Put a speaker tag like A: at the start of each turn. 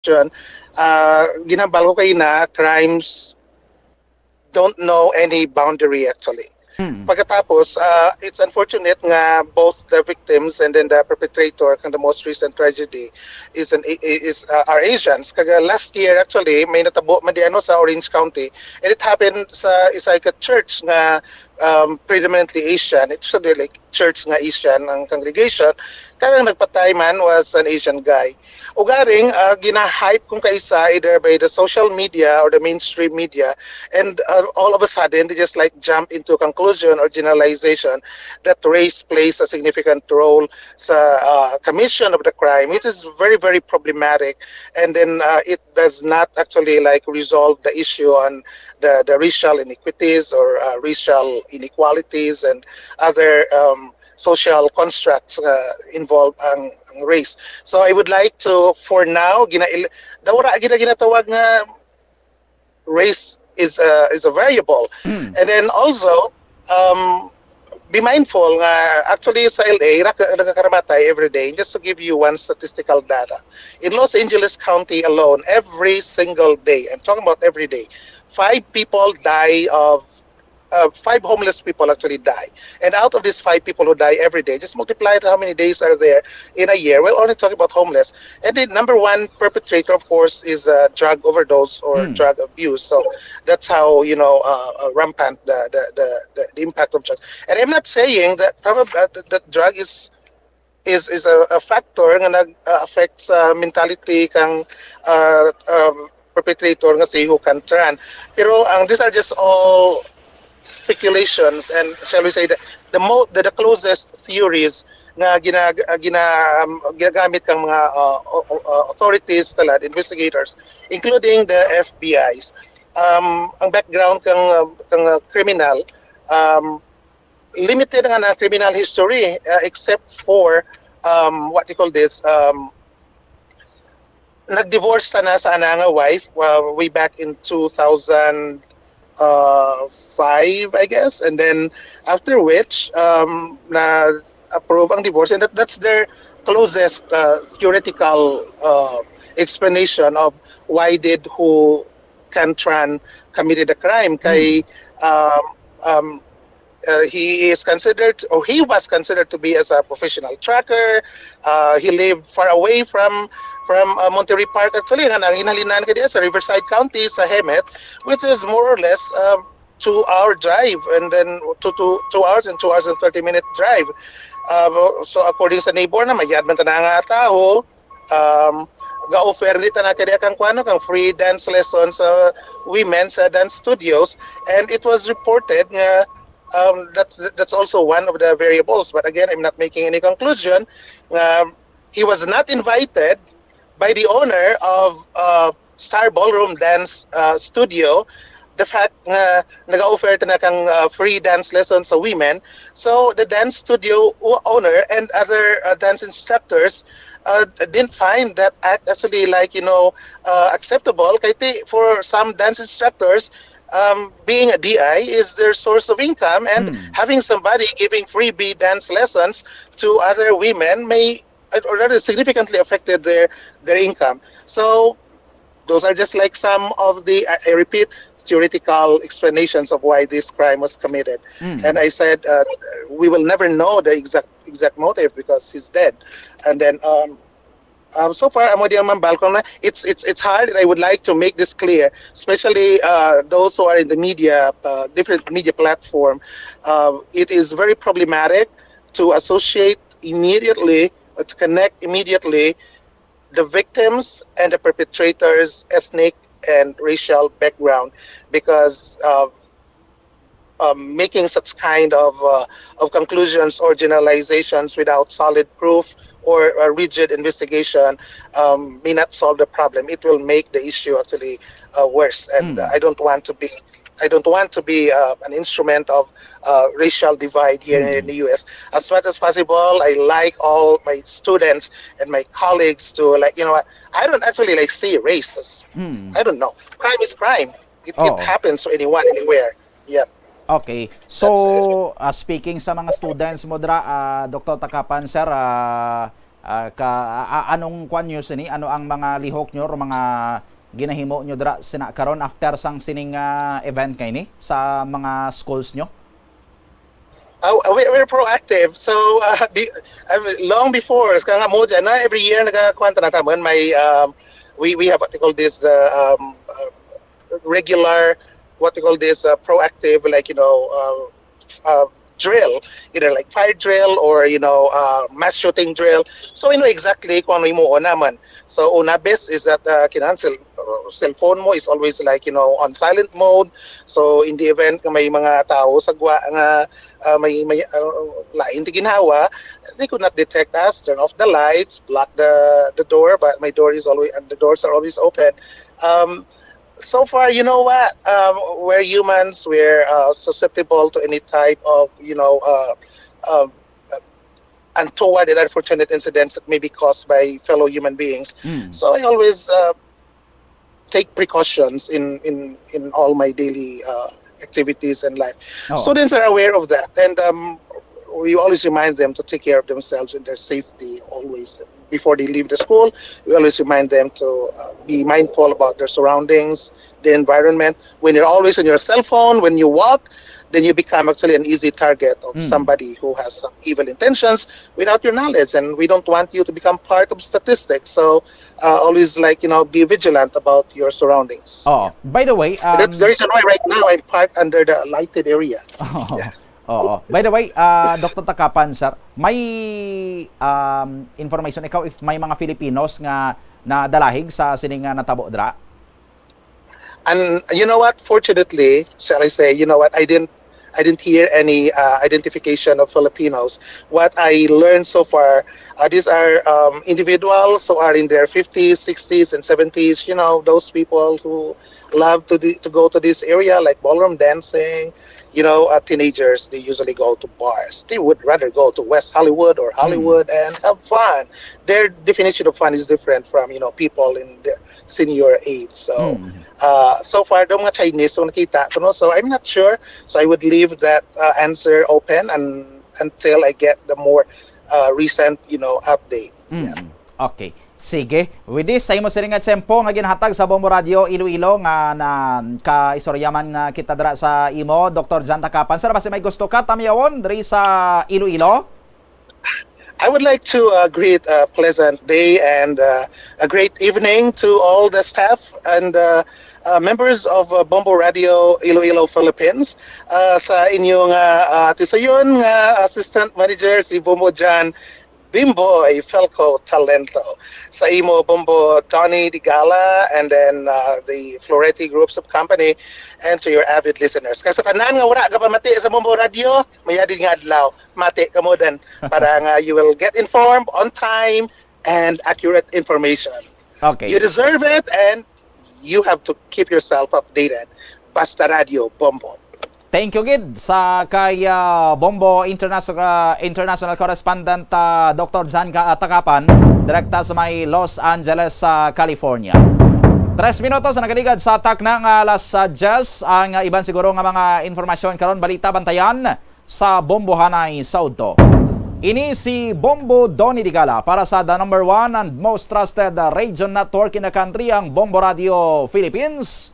A: ginambal ko kayo na crimes don't know any boundary actually.
B: Mm.
A: Pagkatapos, it's unfortunate nga both the victims and then the perpetrator kang the most recent tragedy are Asians. Kaga last year actually may natabo man di ano sa Orange County, and it happened sa isa ka church nga predominantly Asian. It's actually like church nga Asian ang congregation. Kaya nagpatay man was an Asian guy. Ugaring gina-hype kung kaisa either by the social media or the mainstream media, and all of a sudden they just like jump into a conclusion or generalization that race plays a significant role sa commission of the crime, which is very very problematic, and then it does not actually like resolve the issue on the racial inequities or racial inequalities and other social constructs involved ang race. So I would like to, for now, ginatawag nga race is a variable.
B: Mm.
A: And then also, be mindful nga actually sa LA, nakakaramatay every day. Just to give you one statistical data. In Los Angeles County alone, every single day, I'm talking about every day, 5 homeless people actually die. And out of these 5 people who die every day, just multiply it how many days are there in a year. We're only talking about homeless. And the number one perpetrator, of course, is drug overdose or drug abuse. So that's how, rampant the impact of drugs. And I'm not saying that probably that drug is a factor nga affects mentality kang perpetrator nga si who can turn. Pero these are just all speculations, and shall we say the closest theories nga ginagamit kang mga authorities talad, investigators, including the FBI's. Ang background kang criminal, limited nga na criminal history, except for what you call this, nag-divorce na sa nga wife way back in 2005, I guess, and then after which na approve ang divorce, and that's their closest theoretical explanation of why did who Cantran committed a crime. Kay he is considered, or he was considered to be as a professional tracker. He lived far away from Monterey Park actually, nga nang hinalinan ka diya sa Riverside County sa Hemet, which is more or less 2-hour drive, and then 2 hours and 2 hours and 30-minute drive. So according sa neighbor na mayad man ta nga tao, ga-offer nita na kaya kang free dance lessons sa women sa dance studios, and it was reported nga that's also one of the variables. But again, I'm not making any conclusion. He was not invited by the owner of Star Ballroom Dance Studio. The fact na nag-offer na kang free dance lessons sa women, so the dance studio owner and other dance instructors didn't find that actually acceptable. Kaya for some dance instructors, being a DI is their source of income, and having somebody giving freebie dance lessons to other women may already significantly affected their income. So those are just like some of the, I repeat, theoretical explanations of why this crime was committed. And I said we will never know the exact motive because he's dead. And then so far, it's hard, and I would like to make this clear, especially those who are in the media, different media platform. It is very problematic to associate immediately, to connect immediately the victims and the perpetrators' ethnic and racial background, because making such kind of conclusions or generalizations without solid proof or a rigid investigation may not solve the problem. It will make the issue actually worse, and I don't want to be an instrument of racial divide here in the U.S. As much as possible, I like all my students and my colleagues to I don't actually see race as, I don't know. Crime is crime. It happens to anyone, anywhere. Yeah.
B: Okay. So, speaking sa mga students mo dra, Dr. Takapan, sir, Anong kwan nyo sini? Ano ang mga lihok nyo o mga ginahimo nyo dira sina karon after sang sining event kay ni sa mga schools nyo?
A: We're proactive. So, long before, kaya nga mo dyan, every year nagkakwanta na tamon, we have what they call this, regular, what they call this, proactive, like, drill, either like fire drill or, mass shooting drill. So, we know exactly kung ano yung mo naman. So, una best is that, cell phone mo is always like, on silent mode. So, in the event na may mga tao sagwa nga may lain ti ginhawa, they could not detect us. Turn off the lights, block the door, but my door is always, and the doors are always open. So far, you know what? We're humans. We're susceptible to any type of, untoward and unfortunate incidents that may be caused by fellow human beings. So I always take precautions in all my daily activities and life. Students are aware of that, and we always remind them to take care of themselves and their safety always. Before they leave the school, we always remind them to be mindful about their surroundings, the environment. When you're always on your cell phone, when you walk, then you become actually an easy target of somebody who has some evil intentions without your knowledge. And we don't want you to become part of statistics. So always be vigilant about your surroundings.
B: By the way,
A: that's the reason why right now I'm parked under the lighted area. Yeah.
B: By the way, Dr. Takapan, sir, may information ikaw if may mga Filipinos nga nadalahig sa sining natabo dra?
A: And you know what? Fortunately, shall I say, I didn't hear any identification of Filipinos. What I learned so far, these are individuals who are in their 50s, 60s, and 70s. Those people who love to go to this area, like ballroom dancing. Teenagers, they usually go to bars. They would rather go to West Hollywood or Hollywood and have fun. Their definition of fun is different from, people in the senior age. So, so far, the mga Chinese, so nakita ko, so I'm not sure. So I would leave that answer open until I get the more recent, update. Yeah.
B: Okay. Sige. With this, sa imo siring nga tsempo nga ginhatag sa Bombo Radio Iloilo nga na kaistoryaman nga kita dira sa imo, Dr. Jan Takapan. Sir, basi may gusto ka tamyawon diri sa Iloilo?
A: I would like to greet a pleasant day and a great evening to all the staff and members of Bombo Radio Iloilo Philippines. Sa inyong tisayon nga Assistant Manager si Bombo Jan Bimbo ay Felco Talento. Sa imo Bombo Donnie, Degala, and then the Floretti Groups of Company, and to your avid listeners. Kasi tanan nga wala ka pa mati sa Bombo Radio, mayadin nga adlaw, mati ka mo din para nga you will get informed on time and accurate information.
B: Okay.
A: You deserve it and you have to keep yourself updated. Basta Radio Bombo.
B: Thank you, Gid, sa kay Bombo International Correspondent Dr. Jan Takapan, direkta sa may Los Angeles, California. 3 minutos na nagaligad sa atak ng alas 10. Ang iban siguro nga mga informasyon karon balita bantayan sa Bombohanay Saudo. Ini si Bombo Donnie Degala para sa the number 1 and most trusted radio network in the country, ang Bombo Radio Philippines.